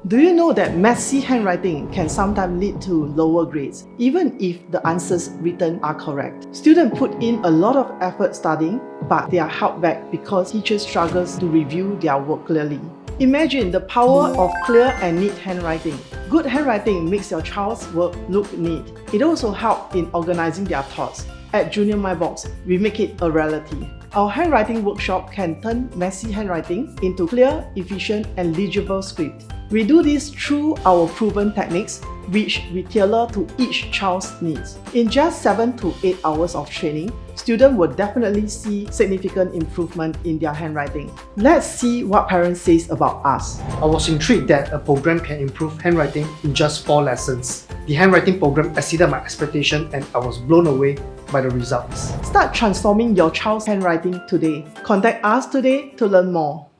Do you know that messy handwriting can sometimes lead to lower grades, even if the answers written are correct? Students put in a lot of effort studying, but they are held back because teachers struggle to review their work clearly. Imagine the power of clear and neat handwriting. Good handwriting makes your child's work look neat. It also helps in organizing their thoughts. At Junior My Box, we make it a reality. Our handwriting workshop can turn messy handwriting into clear, efficient, and legible script. We do this through our proven techniques, which we tailor to each child's needs. In just 7 to 8 hours of training, students will definitely see significant improvement in their handwriting. Let's see what parents say about us. I was intrigued that a program can improve handwriting in just 4 lessons. The handwriting program exceeded my expectation and I was blown away by the results. Start transforming your child's handwriting today. Contact us today to learn more.